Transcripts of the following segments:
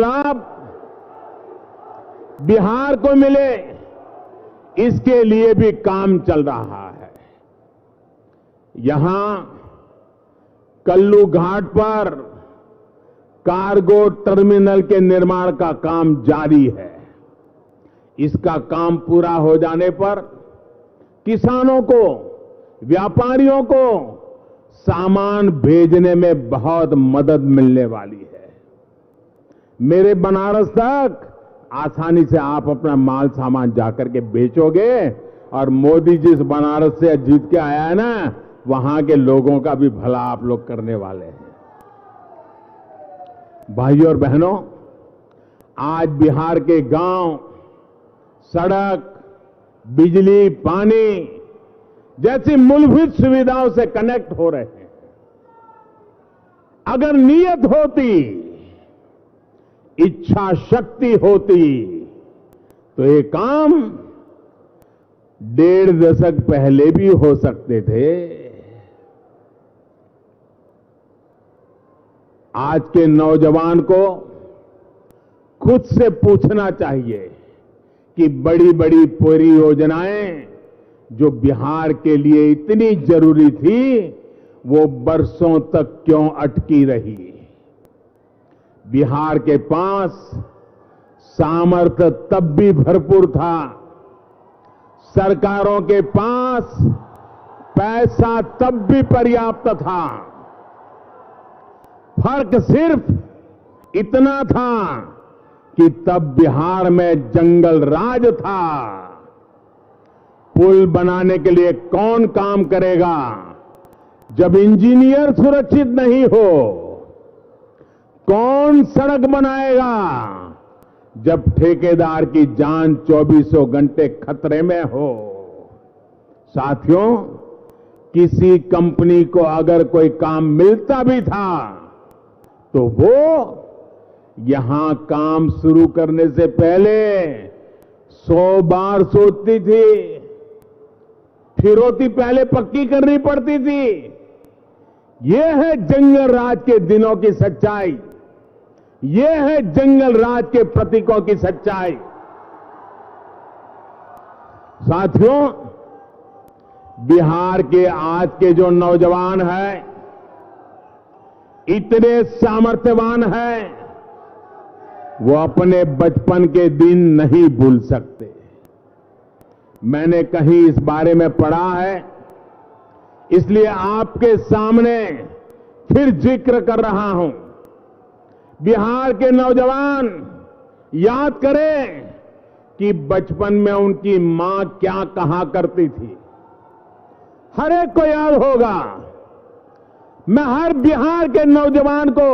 लाभ बिहार को मिले, इसके लिए भी काम चल रहा है। यहां कल्लू घाट पर कार्गो टर्मिनल के निर्माण का काम जारी है। इसका काम पूरा हो जाने पर किसानों को, व्यापारियों को सामान भेजने में बहुत मदद मिलने वाली है। मेरे बनारस तक आसानी से आप अपना माल सामान जाकर के बेचोगे और मोदी जिस बनारस से जीत के आया है ना, वहां के लोगों का भी भला आप लोग करने वाले हैं। भाइयों और बहनों, आज बिहार के गांव सड़क, बिजली, पानी जैसी मूलभूत सुविधाओं से कनेक्ट हो रहे हैं। अगर नीयत होती, इच्छा शक्ति होती, तो ये काम 1.5 दशक पहले भी हो सकते थे। आज के नौजवान को खुद से पूछना चाहिए कि बड़ी बड़ी परियोजनाएं जो बिहार के लिए इतनी जरूरी थी, वो बरसों तक क्यों अटकी रही। बिहार के पास सामर्थ्य तब भी भरपूर था, सरकारों के पास पैसा तब भी पर्याप्त था। फर्क सिर्फ इतना था कि तब बिहार में जंगल राज था। पुल बनाने के लिए कौन काम करेगा जब इंजीनियर सुरक्षित नहीं हो? कौन सड़क बनाएगा जब ठेकेदार की जान 24 घंटे खतरे में हो? साथियों, किसी कंपनी को अगर कोई काम मिलता भी था तो वो यहां काम शुरू करने से पहले 100 बार सोचती थी, फिरौती पहले पक्की करनी पड़ती थी। ये है जंगल राज के दिनों की सच्चाई, ये है जंगल राज के प्रतीकों की सच्चाई। साथियों, बिहार के आज के जो नौजवान हैं, इतने सामर्थ्यवान हैं, वो अपने बचपन के दिन नहीं भूल सकते। मैंने कहीं इस बारे में पढ़ा है, इसलिए आपके सामने फिर जिक्र कर रहा हूं। बिहार के नौजवान याद करें कि बचपन में उनकी मां क्या कहा करती थी। हर एक को याद होगा। मैं हर बिहार के नौजवान को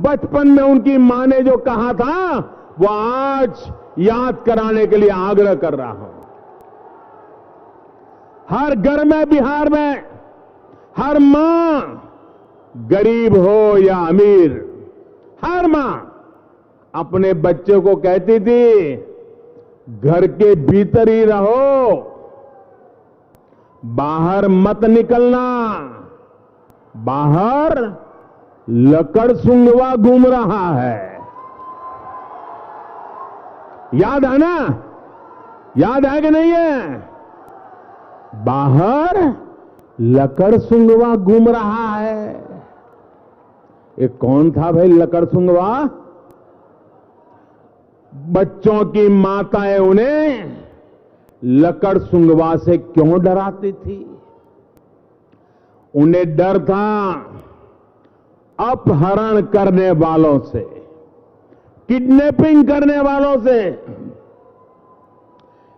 बचपन में उनकी मां ने जो कहा था, वो आज याद कराने के लिए आग्रह कर रहा हूं। हर घर में, बिहार में हर मां, गरीब हो या अमीर, हर मां अपने बच्चों को कहती थी, घर के भीतर ही रहो, बाहर मत निकलना, बाहर लकड़ सुंगवा घूम रहा है। याद है ना? याद है कि नहीं है? बाहर लकड़ सुंगवा घूम रहा है। ये कौन था भाई लकड़ सुंगवा? बच्चों की माताएं उन्हें लकड़ सुंगवा से क्यों डराती थी? उन्हें डर था अपहरण करने वालों से, किडनैपिंग करने वालों से।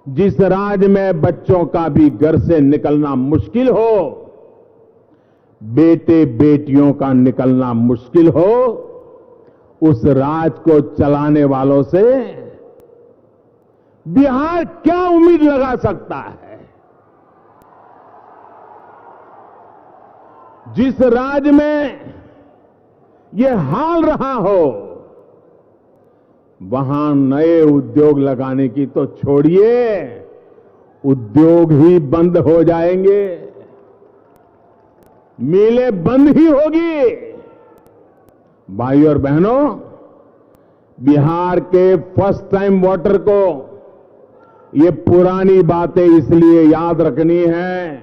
जिस राज्य में बच्चों का भी घर से निकलना मुश्किल हो, बेटे बेटियों का निकलना मुश्किल हो, उस राज को चलाने वालों से बिहार क्या उम्मीद लगा सकता है? जिस राज्य में ये हाल रहा हो, वहां नए उद्योग लगाने की तो छोड़िए, उद्योग ही बंद हो जाएंगे, मिलें बंद ही होगी। भाइयों और बहनों, बिहार के फर्स्ट टाइम वोटर को ये पुरानी बातें इसलिए याद रखनी है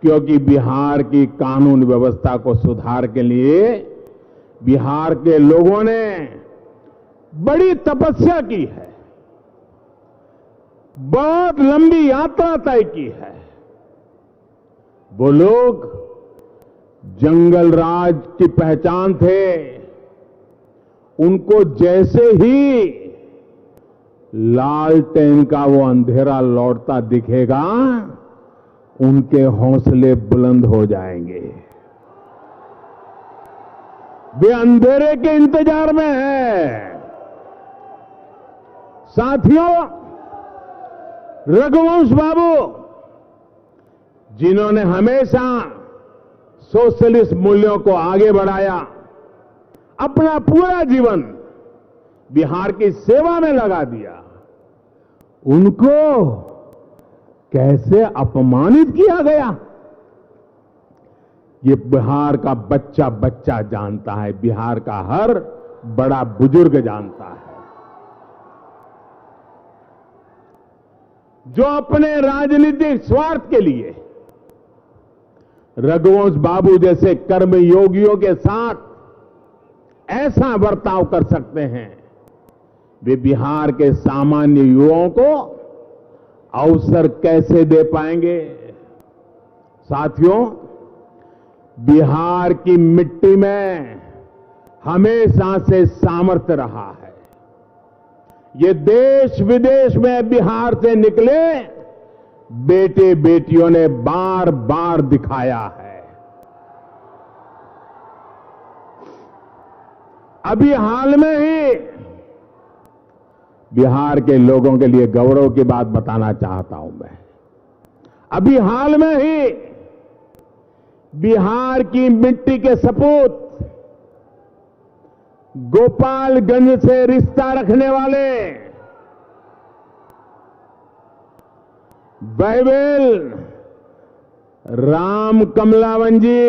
क्योंकि बिहार की कानून व्यवस्था को सुधार के लिए बिहार के लोगों ने बड़ी तपस्या की है, बहुत लंबी यात्रा तय की है। वो लोग जंगल राज की पहचान थे, उनको जैसे ही लालटेन का वो अंधेरा लौटता दिखेगा, उनके हौसले बुलंद हो जाएंगे। वे अंधेरे के इंतजार में हैं। साथियों, रघुवंश बाबू जिन्होंने हमेशा सोशलिस्ट मूल्यों को आगे बढ़ाया, अपना पूरा जीवन बिहार की सेवा में लगा दिया, उनको कैसे अपमानित किया गया, ये बिहार का बच्चा बच्चा जानता है, बिहार का हर बड़ा बुजुर्ग जानता है। जो अपने राजनीतिक स्वार्थ के लिए रघुवंश बाबू जैसे कर्मयोगियों के साथ ऐसा बर्ताव कर सकते हैं, वे बिहार के सामान्य युवाओं को अवसर कैसे दे पाएंगे। साथियों, बिहार की मिट्टी में हमेशा से सामर्थ्य रहा है। ये देश विदेश में बिहार से निकले बेटे बेटियों ने बार बार दिखाया है। अभी हाल में ही बिहार के लोगों के लिए गौरव की बात बताना चाहता हूं मैं। अभी हाल में ही बिहार की मिट्टी के सपूत, गोपालगंज से रिश्ता रखने वाले बैवेल राम कमलावन जी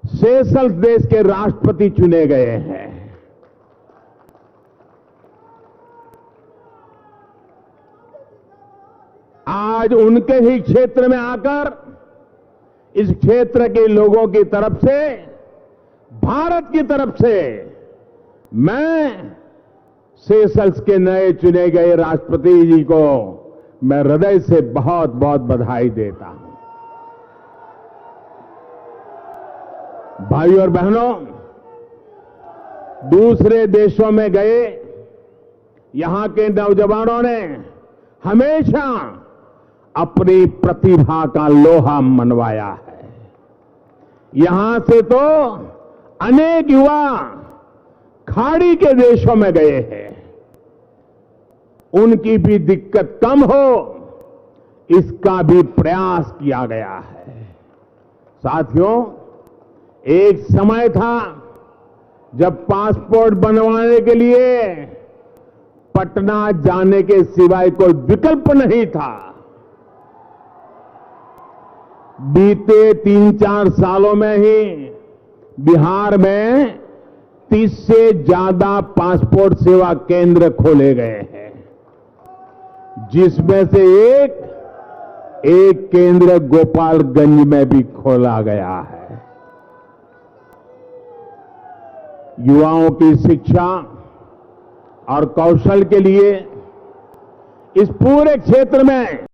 सेशल्स देश के राष्ट्रपति चुने गए हैं। आज उनके ही क्षेत्र में आकर इस क्षेत्र के लोगों की तरफ से, भारत की तरफ से मैं सेशल्स के नए चुने गए राष्ट्रपति जी को मैं हृदय से बहुत बहुत बधाई देता हूं। भाइयों और बहनों, दूसरे देशों में गए यहां के नौजवानों ने हमेशा अपनी प्रतिभा का लोहा मनवाया है। यहां से तो अनेक युवा खाड़ी के देशों में गए हैं। उनकी भी दिक्कत कम हो, इसका भी प्रयास किया गया है। साथियों, एक समय था जब पासपोर्ट बनवाने के लिए पटना जाने के सिवाय कोई विकल्प नहीं था। बीते 3-4 सालों में ही बिहार में 30 से ज्यादा पासपोर्ट सेवा केंद्र खोले गए हैं, जिसमें से एक केंद्र गोपालगंज में भी खोला गया है। युवाओं की शिक्षा और कौशल के लिए इस पूरे क्षेत्र में